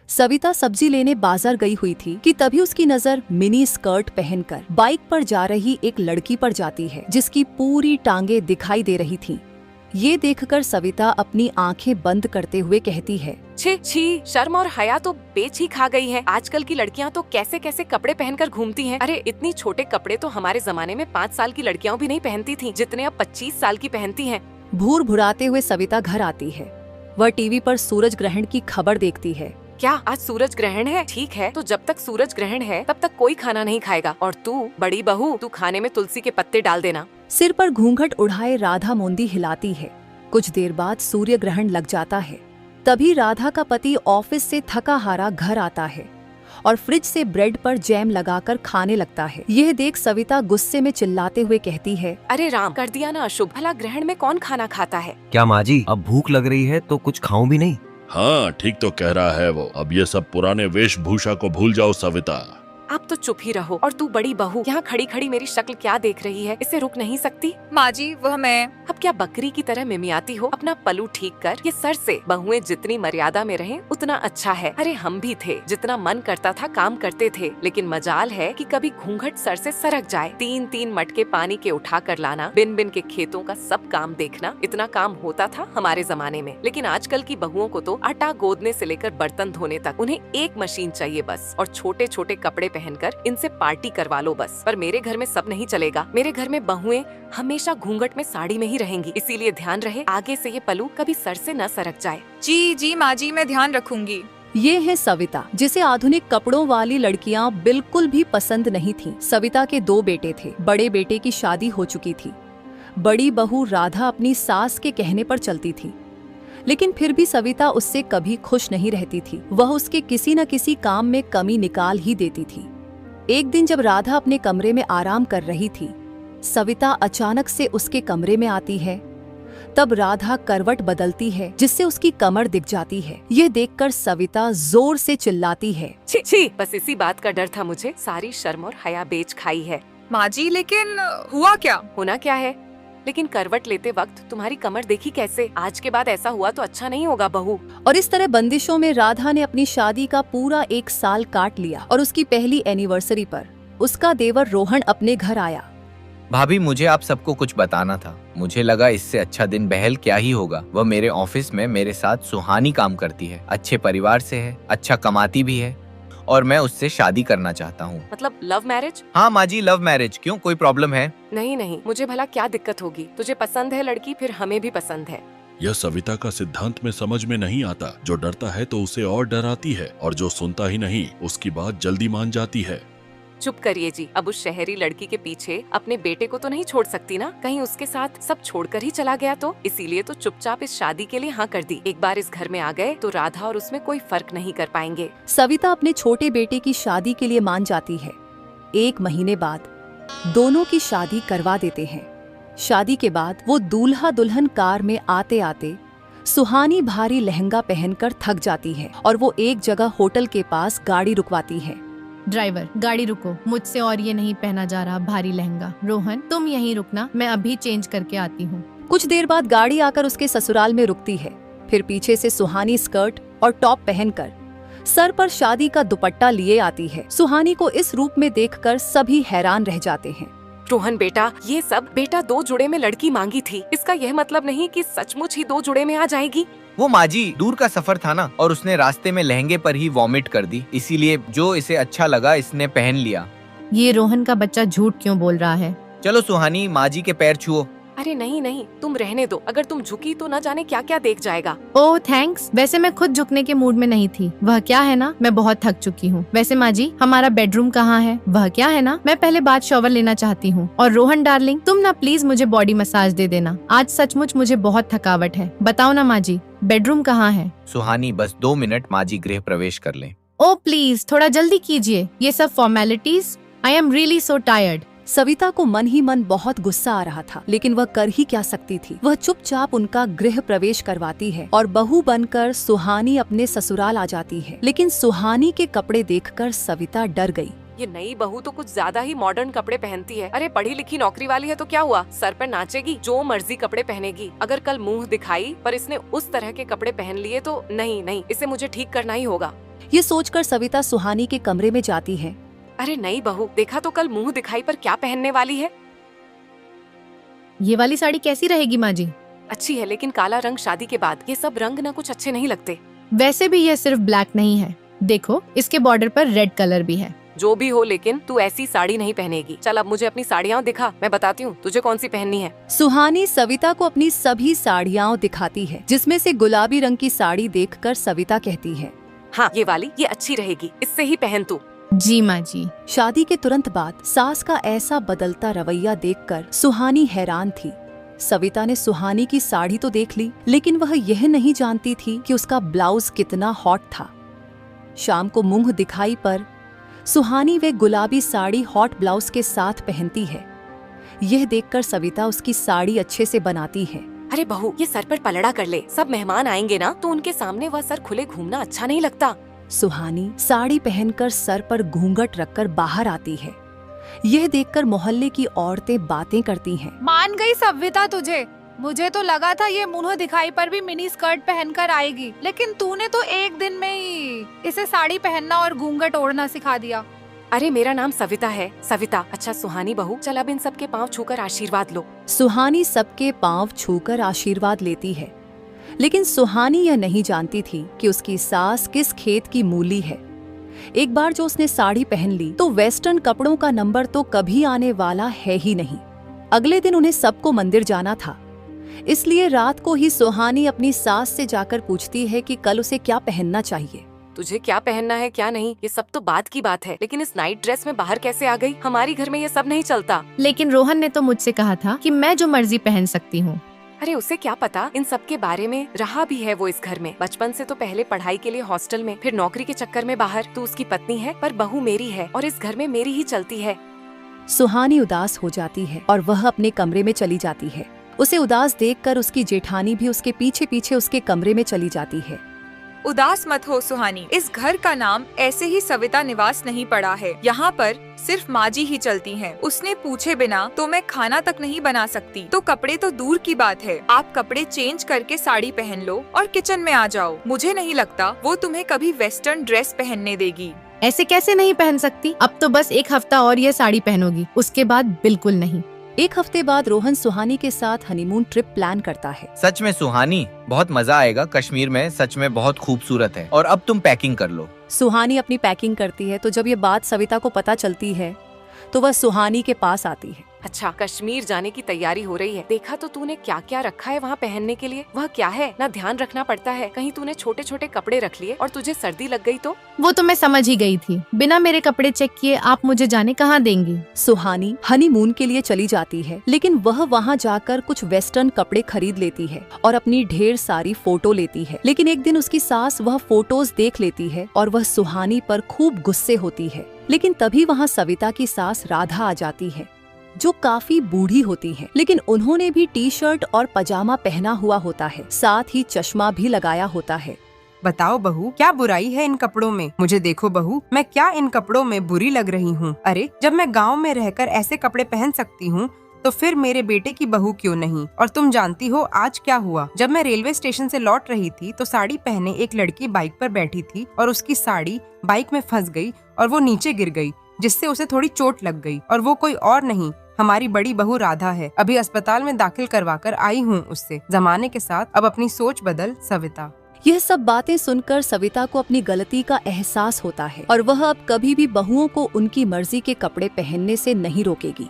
सविता सब्जी लेने बाजार गई हुई थी कि तभी उसकी नजर मिनी स्कर्ट पहनकर बाइक पर जा रही एक लड़की पर जाती है जिसकी पूरी टांगें दिखाई दे रही थीं। ये देखकर सविता अपनी आंखें बंद करते हुए कहती है, छी छी, शर्म और हया तो बेच ही खा गई है। आजकल की लड़कियां तो कैसे कैसे कपड़े पहनकर घूमती हैं। अरे इतनी छोटे कपड़े तो हमारे जमाने में 5 साल की लड़कियां भी नहीं पहनती थीं, जितने अब 25 साल की पहनती हैं। भूर भुराते हुए सविता घर आती है। वह टीवी पर सूरज ग्रहण की खबर देखती है। क्या आज सूरज ग्रहण है? ठीक है, तो जब तक सूरज ग्रहण है तब तक कोई खाना नहीं खाएगा। और तू बड़ी बहू, तू खाने में तुलसी के पत्ते डाल देना। सिर पर घूंघट उड़ाए राधा मोंदी हिलाती है। कुछ देर बाद सूर्य ग्रहण लग जाता है। तभी राधा का पति ऑफिस से थका हारा घर आता है और फ्रिज से ब्रेड पर जैम लगाकर खाने लगता है। यह देख सविता गुस्से में चिल्लाते हुए कहती है, अरे राम, कर दिया ना अशुभ। भला ग्रहण में कौन खाना खाता है? क्या माँ जी, अब भूख लग रही है तो कुछ खाऊं भी नहीं? हाँ, ठीक तो कह रहा है वो। अब ये सब पुराने वेशभूषा को भूल जाओ सविता। आप तो चुप ही रहो। और तू बड़ी बहू, यहाँ खड़ी खड़ी मेरी शक्ल क्या देख रही है? इसे रुक नहीं सकती? माँ जी, वह मैं। अब क्या बकरी की तरह मिमियाती हो? अपना पलू ठीक कर। ये सर से। बहुएं जितनी मर्यादा में रहें उतना अच्छा है। अरे हम भी थे, जितना मन करता था काम करते थे, लेकिन मजाल है कि कभी घूंघट सर से सरक जाए। 3-3 मटके पानी के उठा कर लाना, बिन बिन के खेतों का सब काम देखना, इतना काम होता था हमारे जमाने में। लेकिन आजकल की बहुओं को तो आटा गोदने से लेकर बर्तन धोने तक उन्हें एक मशीन चाहिए बस, और छोटे छोटे कपड़े पहनकर इनसे पार्टी करवा लो बस। पर मेरे घर में सब नहीं चलेगा। मेरे घर में बहुएं हमेशा घूंघट में साड़ी में ही रहेंगी, इसीलिए ध्यान रहे आगे से ये पलू कभी सर से न सरक जाए। जी जी माँ जी, मैं ध्यान रखूंगी। ये है सविता, जिसे आधुनिक कपड़ों वाली लड़कियां बिल्कुल भी पसंद नहीं थीं। सविता के 2 बेटे थे। बड़े बेटे की शादी हो चुकी थी। बड़ी बहू राधा अपनी सास के कहने पर चलती थी, लेकिन फिर भी सविता उससे कभी खुश नहीं रहती थी। वह उसके किसी न किसी काम में कमी निकाल ही देती थी। एक दिन जब राधा अपने कमरे में आराम कर रही थी, सविता अचानक से उसके कमरे में आती है। तब राधा करवट बदलती है, जिससे उसकी कमर दिख जाती है। यह देखकर सविता जोर से चिल्लाती है, छी छी, बस इसी बात का डर था मुझे। सारी शर्म और हया बेच खाई है। माँ जी, लेकिन हुआ क्या? होना क्या है, लेकिन करवट लेते वक्त तुम्हारी कमर देखी कैसे? आज के बाद ऐसा हुआ तो अच्छा नहीं होगा बहू। और इस तरह बंदिशों में राधा ने अपनी शादी का पूरा 1 साल काट लिया। और उसकी पहली एनिवर्सरी पर उसका देवर रोहन अपने घर आया। भाभी, मुझे आप सबको कुछ बताना था। मुझे लगा इससे अच्छा दिन बहल क्या ही होगा। वह मेरे ऑफिस में मेरे साथ सुहानी काम करती है, अच्छे परिवार से है, अच्छा कमाती भी है, और मैं उससे शादी करना चाहता हूँ। मतलब लव मैरिज? हाँ माँ जी, लव मैरिज। क्यों, कोई प्रॉब्लम है? नहीं नहीं, मुझे भला क्या दिक्कत होगी? तुझे पसंद है लड़की, फिर हमें भी पसंद है। यह सविता का सिद्धांत में समझ में नहीं आता। जो डरता है तो उसे और डराती है, और जो सुनता ही नहीं उसकी बात जल्दी मान जाती है। चुप करिए जी। अब उस शहरी लड़की के पीछे अपने बेटे को तो नहीं छोड़ सकती ना? कहीं उसके साथ सब छोड़कर ही चला गया तो? इसीलिए तो चुपचाप इस शादी के लिए हाँ कर दी। एक बार इस घर में आ गए तो राधा और उसमें कोई फर्क नहीं कर पाएंगे। सविता अपने छोटे बेटे की शादी के लिए मान जाती है। 1 महीने बाद दोनों की शादी करवा देते हैं। शादी के बाद वो दूल्हा दुल्हन कार में आते आते सुहानी भारी लहंगा पहनकर थक जाती है और वो एक जगह होटल के पास गाड़ी रुकवाती है। ड्राइवर, गाड़ी रुको, मुझसे और ये नहीं पहना जा रहा भारी लहंगा। रोहन, तुम यहीं रुकना, मैं अभी चेंज करके आती हूँ। कुछ देर बाद गाड़ी आकर उसके ससुराल में रुकती है। फिर पीछे से सुहानी स्कर्ट और टॉप पहनकर सर पर शादी का दुपट्टा लिए आती है। सुहानी को इस रूप में देखकर सभी हैरान रह जाते हैं। रोहन बेटा, ये सब बेटा 2 जुड़े में लड़की मांगी थी। इसका यह मतलब नहीं कि सचमुच ही 2 जुड़े में आ जाएगी। वो माँ जी, दूर का सफर था ना, और उसने रास्ते में लहंगे पर ही वॉमिट कर दी, इसीलिए जो इसे अच्छा लगा इसने पहन लिया। ये रोहन का बच्चा झूठ क्यों बोल रहा है? चलो सुहानी, माँ जी के पैर छुओ। अरे नहीं नहीं, तुम रहने दो। अगर तुम झुकी तो न जाने क्या क्या देख जाएगा। ओह थैंक्स। वैसे मैं खुद झुकने के मूड में नहीं थी। वह क्या है ना, मैं बहुत थक चुकी हूँ। वैसे माँ जी, हमारा बेडरूम कहाँ है? वह क्या है ना, मैं पहले बाद शॉवर लेना चाहती हूँ। और रोहन डार्लिंग, तुम ना प्लीज मुझे बॉडी मसाज दे देना। आज सचमुच मुझे बहुत थकावट है। बताओ ना माँ जी, बेडरूम कहाँ है? सुहानी, बस 2 मिनट, माँ जी गृह प्रवेश कर लें। ओह प्लीज, थोड़ा जल्दी कीजिए। ये सब formalities, I am really so tired. Savita को मन ही मन बहुत गुस्सा आ रहा था, लेकिन वह कर ही क्या सकती थी। वह चुपचाप उनका गृह प्रवेश करवाती है और बहू बनकर सुहानी अपने ससुराल आ जाती है। लेकिन सुहानी के कपड़े देखकर सविता डर गई। ये नई बहू तो कुछ ज्यादा ही मॉडर्न कपड़े पहनती है। अरे पढ़ी लिखी नौकरी वाली है तो क्या हुआ, सर पर नाचेगी, जो मर्जी कपड़े पहनेगी। अगर कल मुंह दिखाई पर इसने उस तरह के कपड़े पहन लिए तो नहीं नहीं, इसे मुझे ठीक करना ही होगा। ये सोचकर सविता सुहानी के कमरे में जाती है। अरे नई बहू, देखा तो कल मुंह दिखाई पर क्या पहनने वाली है। ये वाली साड़ी कैसी रहेगी माँ जी? अच्छी है, लेकिन काला रंग शादी के बाद ये सब रंग ना कुछ अच्छे नहीं लगते। वैसे भी ये सिर्फ ब्लैक नहीं है, देखो इसके बॉर्डर पर रेड कलर भी है। जो भी हो, लेकिन तू ऐसी साड़ी नहीं पहनेगी। चल अब मुझे अपनी साड़ियाँ दिखा, मैं बताती हूँ तुझे कौन सी पहननी है। सुहानी सविता को अपनी सभी साड़ियाँ दिखाती है, जिसमें से गुलाबी रंग की साड़ी देखकर सविता कहती है, हाँ ये वाली, ये अच्छी रहेगी, इससे ही पहन तू। जी माँ जी। शादी के तुरंत बाद सास का ऐसा बदलता रवैया देखकर सुहानी हैरान थी। सविता ने सुहानी की साड़ी तो देख ली, लेकिन वह यह नहीं जानती थी कि उसका ब्लाउज कितना हॉट था। शाम को मुंह दिखाई पर सुहानी वे गुलाबी साड़ी हॉट ब्लाउज के साथ पहनती है। यह देखकर सविता उसकी साड़ी अच्छे से बनाती है। अरे बहू, ये सर पर पलड़ा कर ले, सब मेहमान आएंगे ना, तो उनके सामने वह सर खुले घूमना अच्छा नहीं लगता। सुहानी साड़ी पहनकर सर पर घूंघट रखकर बाहर आती है। यह देखकर मोहल्ले की औरतें बातें करती हैं। मान गई सविता तुझे, मुझे तो लगा था ये मुंह दिखाई पर भी मिनी स्कर्ट पहनकर आएगी, लेकिन तूने तो एक दिन में ही इसे साड़ी पहनना और घूंघट ओढ़ना सिखा दिया। अरे मेरा नाम सविता है, सविता। अच्छा सुहानी बहू, चल अब इन सबके पाँव छूकर आशीर्वाद लो। सुहानी सबके पांव छूकर आशीर्वाद लेती है, लेकिन सुहानी यह नहीं जानती थी कि उसकी सास किस खेत की मूली है। एक बार जो उसने साड़ी पहन ली तो वेस्टर्न कपड़ों का नंबर तो कभी आने वाला है ही नहीं। अगले दिन उन्हें सबको मंदिर जाना था, इसलिए रात को ही सुहानी अपनी सास से जाकर पूछती है कि कल उसे क्या पहनना चाहिए। तुझे क्या पहनना है क्या नहीं, ये सब तो बात की बात है, लेकिन इस नाइट ड्रेस में बाहर कैसे आ गई? हमारी घर में ये सब नहीं चलता। लेकिन रोहन ने तो मुझसे कहा था कि मैं जो मर्जी पहन सकती हूँ। अरे उसे क्या पता इन सब के बारे में, रहा भी है वो इस घर में। बचपन से तो पहले पढ़ाई के लिए हॉस्टल में, फिर नौकरी के चक्कर में बाहर। तू उसकी पत्नी है पर बहू मेरी है, और इस घर में मेरी ही चलती है। सुहानी उदास हो जाती है और वह अपने कमरे में चली जाती है। उसे उदास देखकर उसकी जेठानी भी उसके पीछे पीछे उसके कमरे में चली जाती है। उदास मत हो सुहानी, इस घर का नाम ऐसे ही सविता निवास नहीं पड़ा है। यहाँ पर सिर्फ माँ जी ही चलती हैं। उसने पूछे बिना तो मैं खाना तक नहीं बना सकती, तो कपड़े तो दूर की बात है। आप कपड़े चेंज करके साड़ी पहन लो और किचन में आ जाओ। मुझे नहीं लगता वो तुम्हें कभी वेस्टर्न ड्रेस पहनने देगी। ऐसे कैसे नहीं पहन सकती? अब तो बस एक हफ्ता और ये साड़ी पहनोगी, उसके बाद बिल्कुल नहीं। एक हफ्ते बाद रोहन सुहानी के साथ हनीमून ट्रिप प्लान करता है। सच में सुहानी, बहुत मजा आएगा। कश्मीर में सच में बहुत खूबसूरत है। और अब तुम पैकिंग कर लो। सुहानी अपनी पैकिंग करती है, तो जब ये बात सविता को पता चलती है तो वह सुहानी के पास आती है। अच्छा, कश्मीर जाने की तैयारी हो रही है। देखा तो तूने क्या क्या रखा है वहाँ पहनने के लिए। वह क्या है ना, ध्यान रखना पड़ता है। कहीं तूने छोटे छोटे कपड़े रख लिए और तुझे सर्दी लग गई तो? वो तो मैं समझ ही गई थी। बिना मेरे कपड़े चेक किए आप मुझे जाने कहाँ देंगी? सुहानी हनीमून के लिए चली जाती है, लेकिन वह वहाँ जाकर कुछ वेस्टर्न कपड़े खरीद लेती है और अपनी ढेर सारी फोटो लेती है। लेकिन एक दिन उसकी सास वह फोटोज देख लेती है और वह सुहानी पर खूब गुस्से होती है। लेकिन तभी वहाँ सविता की सास राधा आ जाती है, जो काफी बूढ़ी होती है, लेकिन उन्होंने भी टी शर्ट और पजामा पहना हुआ होता है, साथ ही चश्मा भी लगाया होता है। बताओ बहू, क्या बुराई है इन कपड़ों में? मुझे देखो बहू, मैं क्या इन कपड़ों में बुरी लग रही हूँ? अरे जब मैं गांव में रहकर ऐसे कपड़े पहन सकती हूँ, तो फिर मेरे बेटे की बहू क्यों नहीं? और तुम जानती हो आज क्या हुआ? जब मैं रेलवे स्टेशन से लौट रही थी तो साड़ी पहने एक लड़की बाइक पर बैठी थी और उसकी साड़ी बाइक में फंस गई और वो नीचे गिर गई, जिससे उसे थोड़ी चोट लग गई। और वो कोई और नहीं, हमारी बड़ी बहू राधा है। अभी अस्पताल में दाखिल करवा कर आई हूँ उससे। जमाने के साथ अब अपनी सोच बदल सविता। यह सब बातें सुनकर सविता को अपनी गलती का एहसास होता है और वह अब कभी भी बहुओं को उनकी मर्जी के कपड़े पहनने से नहीं रोकेगी।